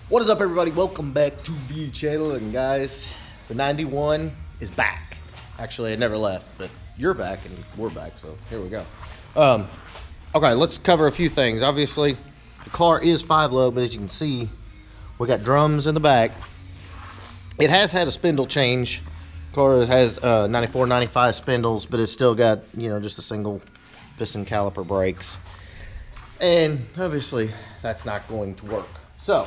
What is up, everybody? Welcome back to the channel. And guys, the 91 is back. Actually, it never left, but you're back and we're back, so here we go. Okay, let's cover a few things. Obviously, the car is 5-low, but as you can see, we got drums in the back. It has had a spindle change. The car has 94, 95 spindles, but it's still got, just a single piston caliper brakes. And obviously, that's not going to work. So,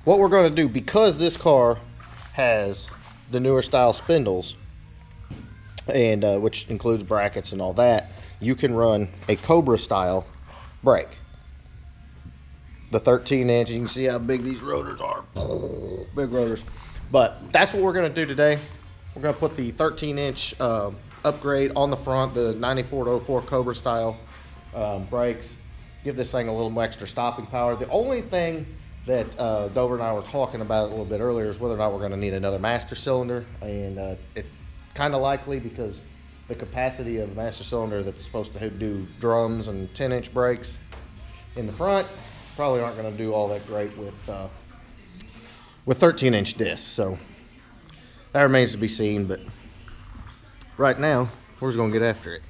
what we're going to do, because this car has the newer style spindles, and which includes brackets and all that, you can run a Cobra style brake. The 13-inch, you can see how big these rotors are. Big rotors. But that's what we're going to do today. We're going to put the 13-inch upgrade on the front, the 94 to 04 Cobra style brakes. Give this thing a little extra stopping power. The only thing that Dover and I were talking about a little bit earlier is whether or not we're going to need another master cylinder, and it's kind of likely because the capacity of a master cylinder that's supposed to do drums and 10-inch brakes in the front probably aren't going to do all that great with 13-inch discs. So that remains to be seen, but right now we're just going to get after it.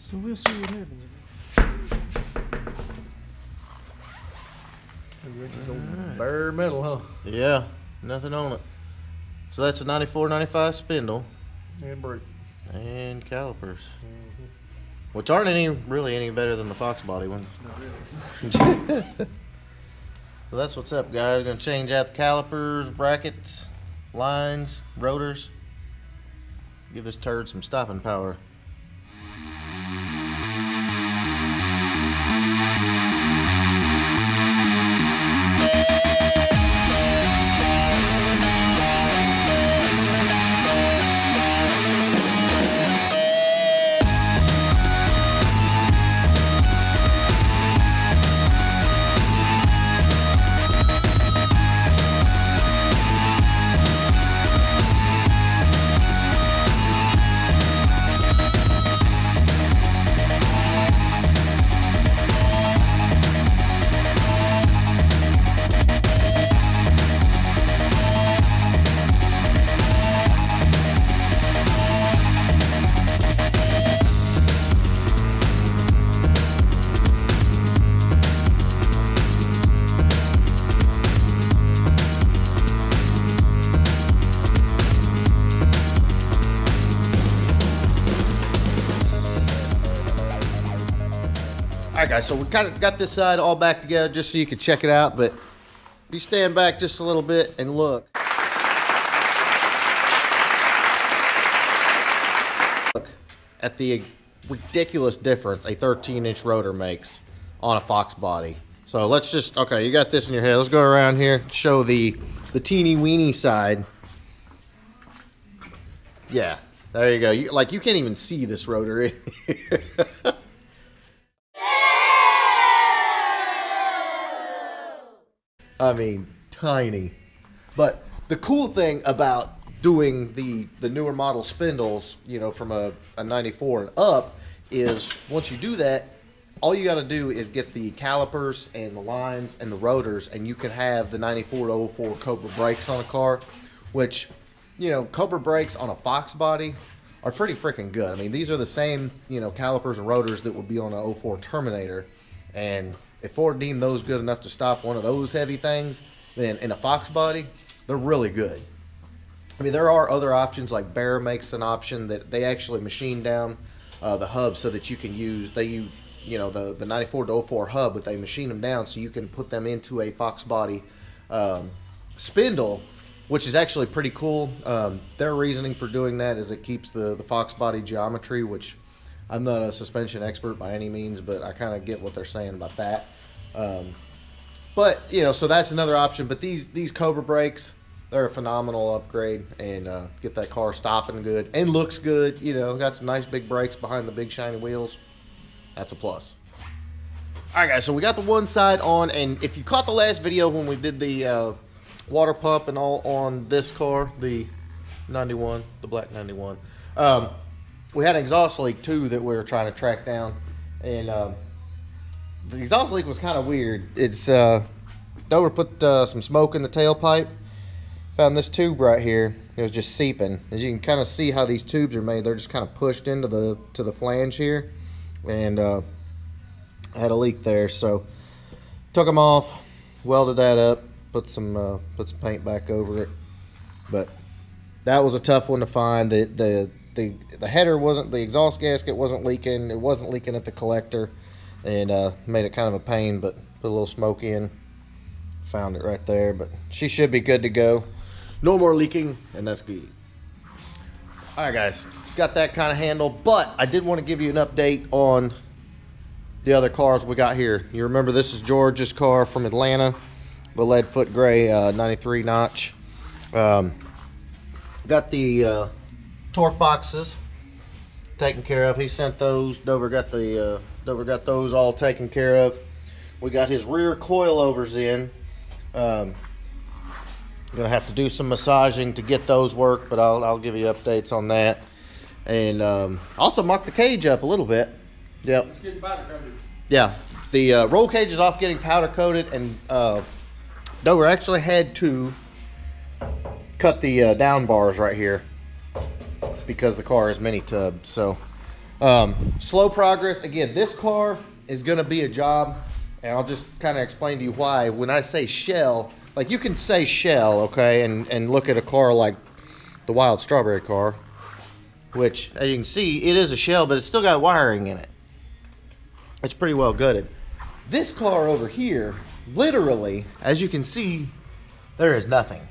So we'll see what happens. Right. Bare metal, huh? Yeah, nothing on it. So that's a 94, 95 spindle. And brake. And calipers. Which aren't really any better than the Fox body ones. Not really. So that's what's up, guys. We're going to change out the calipers, brackets, lines, rotors. Give this turd some stopping power. Alright guys, so we kind of got this side all back together just so you can check it out, but if you stand back just a little bit and look at the ridiculous difference a 13-inch rotor makes on a Fox body. So let's just, okay, you got this in your head. Let's go around here, show the teeny weeny side. Yeah, there you go. You can't even see this rotor in here. I mean, tiny. But the cool thing about doing the newer model spindles, from a 94 and up, is once you do that, all you got to do is get the calipers and the lines and the rotors, and you can have the 94 to 04 Cobra brakes on a car, which, Cobra brakes on a Fox body are pretty freaking good. I mean, these are the same, calipers and rotors that would be on an 04 Terminator, and if Ford deemed those good enough to stop one of those heavy things, then in a Fox body, they're really good. I mean, there are other options, like Bear makes an option that they actually machine down the hub so that you can use, they use, the 94 to 04 hub, but they machine them down so you can put them into a Fox body spindle, which is actually pretty cool. Their reasoning for doing that is it keeps the Fox body geometry, which I'm not a suspension expert by any means, but I kind of get what they're saying about that. But, so that's another option. But these Cobra brakes, they're a phenomenal upgrade, and get that car stopping good and looks good. Got some nice big brakes behind the big shiny wheels. That's a plus. All right, guys, so we got the one side on, and if you caught the last video when we did the water pump and all on this car, the 91, the black 91, we had an exhaust leak too that we were trying to track down, and the exhaust leak was kind of weird. It's Dover put some smoke in the tailpipe, found this tube right here. It was just seeping. As you can kind of see how these tubes are made, they're just kind of pushed into the flange here, and had a leak there, so took them off, welded that up, put some paint back over it. But that was a tough one to find. The header wasn't, the exhaust gasket wasn't leaking. It wasn't leaking at the collector, and made it kind of a pain. But put a little smoke in, found it right there. But she should be good to go. No more leaking, and that's good. All right, guys, got that kind of handled. But I did want to give you an update on the other cars we got here. You remember this is George's car from Atlanta, the lead foot gray 93 notch. Got the torque boxes taken care of. He sent those. Dover got those all taken care of. We got his rear coilovers in. Gonna have to do some massaging to get those work, but I'll give you updates on that. And also mock the cage up a little bit. Yep. Let's get powder coated. Yeah, the roll cage is off getting powder coated, and Dover actually had to cut the down bars right here because the car is mini tubbed. So slow progress. Again, this car is going to be a job, and I'll just kind of explain to you why. When I say shell, like you can say shell, okay, and look at a car like the Wild Strawberry car, which as you can see, it is a shell, but it's still got wiring in it. It's pretty well gutted. This car over here, literally, as you can see, there is nothing.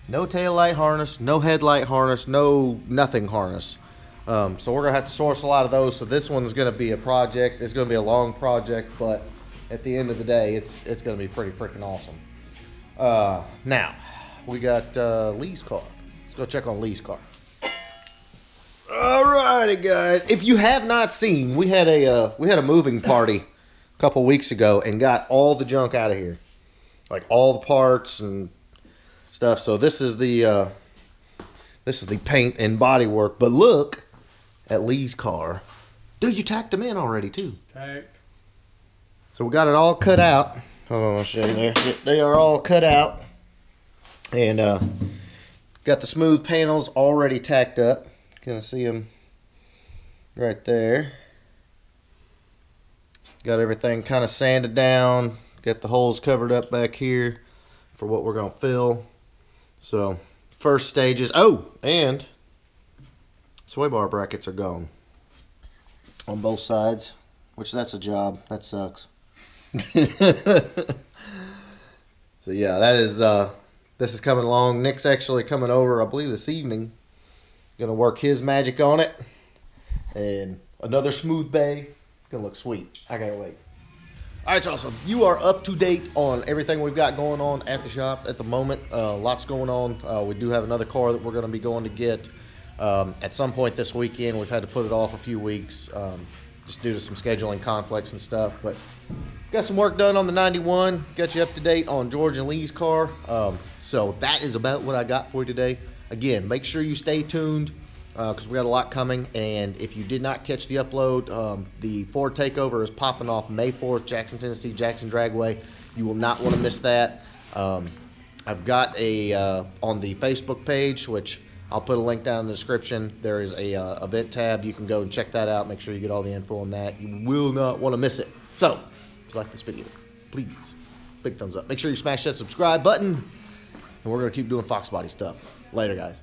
No tail light harness, no headlight harness, no nothing harness. So we're gonna have to source a lot of those. So this one's gonna be a project. It's gonna be a long project, but at the end of the day, it's gonna be pretty freaking awesome. Now we got Lee's car. Let's go check on Lee's car. Alrighty, guys. If you have not seen, we had a moving party a couple weeks ago and got all the junk out of here, like all the parts and stuff. So this is the paint and body work. But look at Lee's car, dude. You tacked them in already too. Tacked. So we got it all cut out. Hold on, I'll show you there. They are all cut out, and got the smooth panels already tacked up. Gonna see them right there. Got everything kind of sanded down. Got the holes covered up back here for what we're gonna fill. So first stages. Oh, and sway bar brackets are gone on both sides, which that's a job. That sucks. So yeah, that is this is coming along. Nick's actually coming over, I believe, this evening. Gonna work his magic on it, and another smooth bay. Gonna look sweet. I can't wait. All right, y'all. So you are up to date on everything we've got going on at the shop at the moment. Lots going on. We do have another car that we're gonna be going to get at some point this weekend. We've had to put it off a few weeks just due to some scheduling conflicts and stuff. But got some work done on the 91. Got you up to date on George and Lee's car. So that is about what I got for you today. Again, make sure you stay tuned because we got a lot coming. And if you did not catch the upload, the Ford Takeover is popping off May 4th, Jackson, Tennessee, Jackson Dragway. You will not want to miss that. I've got a on the Facebook page, which I'll put a link down in the description. There is a event tab. You can go and check that out. Make sure you get all the info on that. You will not want to miss it. So, if you like this video, please, big thumbs up. Make sure you smash that subscribe button. And we're going to keep doing Fox Body stuff. Later, guys.